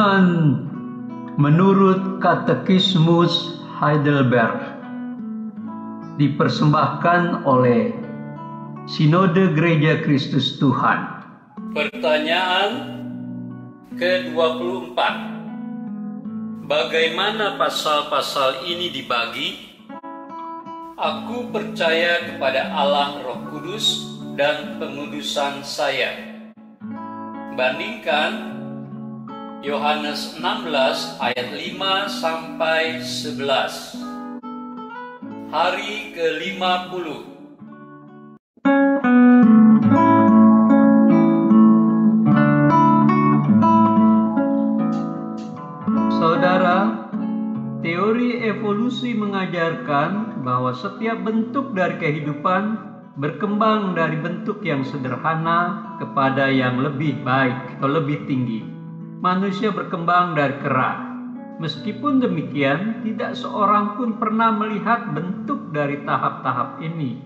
Renungan menurut Katekismus Heidelberg dipersembahkan oleh Sinode Gereja Kristus Tuhan. Pertanyaan ke-24. Bagaimana pasal-pasal ini dibagi? Aku percaya kepada Allah Roh Kudus dan pengudusan saya. Bandingkan Yohanes 16 ayat 5 sampai 11. Hari ke-50. Saudara, teori evolusi mengajarkan bahwa setiap bentuk dari kehidupan berkembang dari bentuk yang sederhana kepada yang lebih baik atau lebih tinggi. Manusia berkembang dari kera. Meskipun demikian, tidak seorang pun pernah melihat bentuk dari tahap-tahap ini.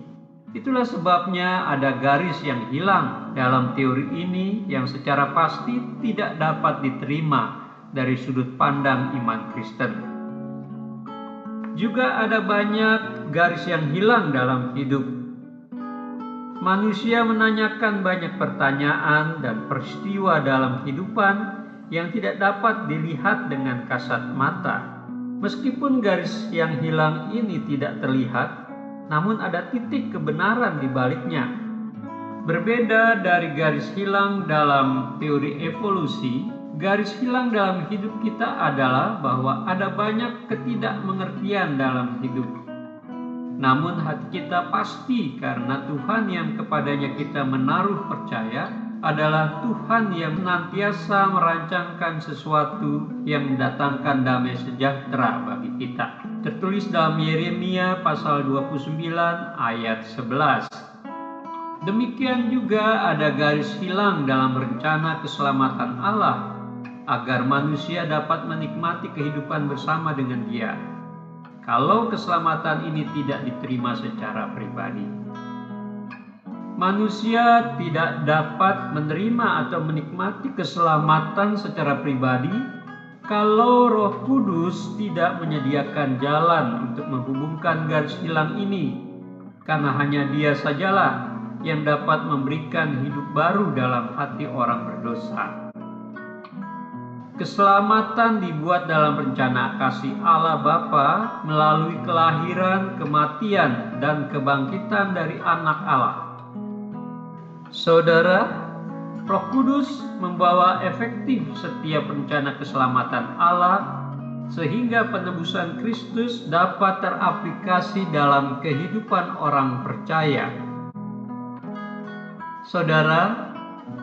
Itulah sebabnya ada garis yang hilang dalam teori ini yang secara pasti tidak dapat diterima dari sudut pandang iman Kristen. Juga ada banyak garis yang hilang dalam hidup. Manusia menanyakan banyak pertanyaan dan peristiwa dalam kehidupan yang tidak dapat dilihat dengan kasat mata. Meskipun garis yang hilang ini tidak terlihat, namun ada titik kebenaran di baliknya. Berbeda dari garis hilang dalam teori evolusi, garis hilang dalam hidup kita adalah bahwa ada banyak ketidakmengertian dalam hidup. Namun hati kita pasti karena Tuhan yang kepadanya kita menaruh percaya adalah Tuhan yang senantiasa merancangkan sesuatu yang mendatangkan damai sejahtera bagi kita. Tertulis dalam Yeremia pasal 29 ayat 11. Demikian juga ada garis hilang dalam rencana keselamatan Allah agar manusia dapat menikmati kehidupan bersama dengan Dia. Kalau keselamatan ini tidak diterima secara pribadi, manusia tidak dapat menerima atau menikmati keselamatan secara pribadi kalau Roh Kudus tidak menyediakan jalan untuk menghubungkan garis hilang ini, karena hanya Dia sajalah yang dapat memberikan hidup baru dalam hati orang berdosa. Keselamatan dibuat dalam rencana kasih Allah Bapa melalui kelahiran, kematian, dan kebangkitan dari Anak Allah. Saudara, Roh Kudus membawa efektif setiap rencana keselamatan Allah sehingga penebusan Kristus dapat teraplikasi dalam kehidupan orang percaya. Saudara,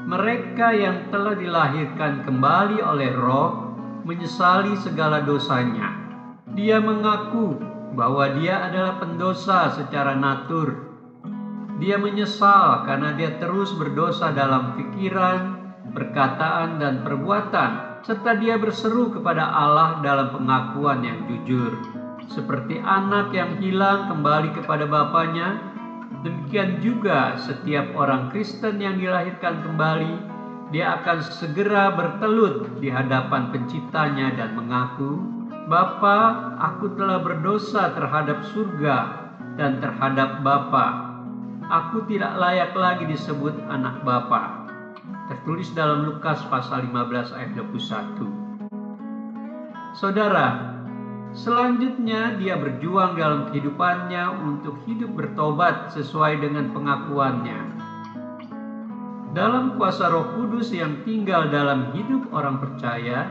mereka yang telah dilahirkan kembali oleh Roh menyesali segala dosanya. Dia mengaku bahwa dia adalah pendosa secara natur. Dia menyesal karena dia terus berdosa dalam pikiran, perkataan, dan perbuatan, serta dia berseru kepada Allah dalam pengakuan yang jujur. Seperti anak yang hilang kembali kepada bapaknya, demikian juga setiap orang Kristen yang dilahirkan kembali, dia akan segera bertelut di hadapan Penciptanya dan mengaku, "Bapa, aku telah berdosa terhadap surga dan terhadap Bapa. Aku tidak layak lagi disebut anak Bapa." Tertulis dalam Lukas pasal 15 ayat 21. Saudara, selanjutnya dia berjuang dalam kehidupannya untuk hidup bertobat sesuai dengan pengakuannya. Dalam kuasa Roh Kudus yang tinggal dalam hidup orang percaya,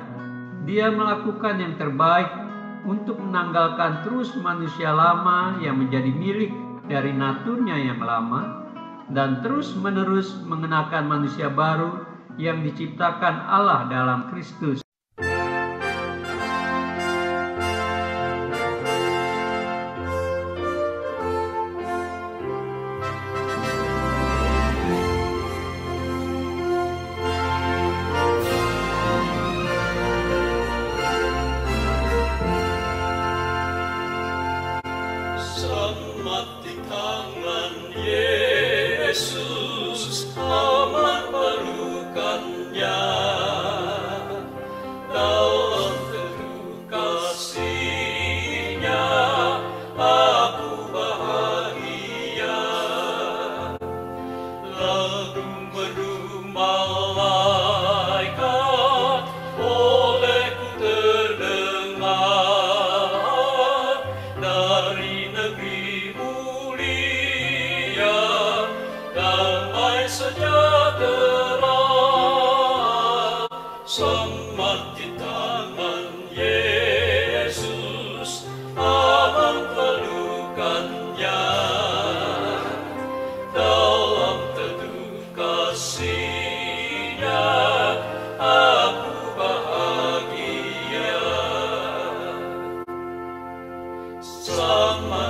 dia melakukan yang terbaik untuk menanggalkan terus manusia lama yang menjadi milik dari naturnya yang lama dan terus-menerus mengenakan manusia baru yang diciptakan Allah dalam Kristus. Selamat di tangan Yesus, aman pelukannya. Bapa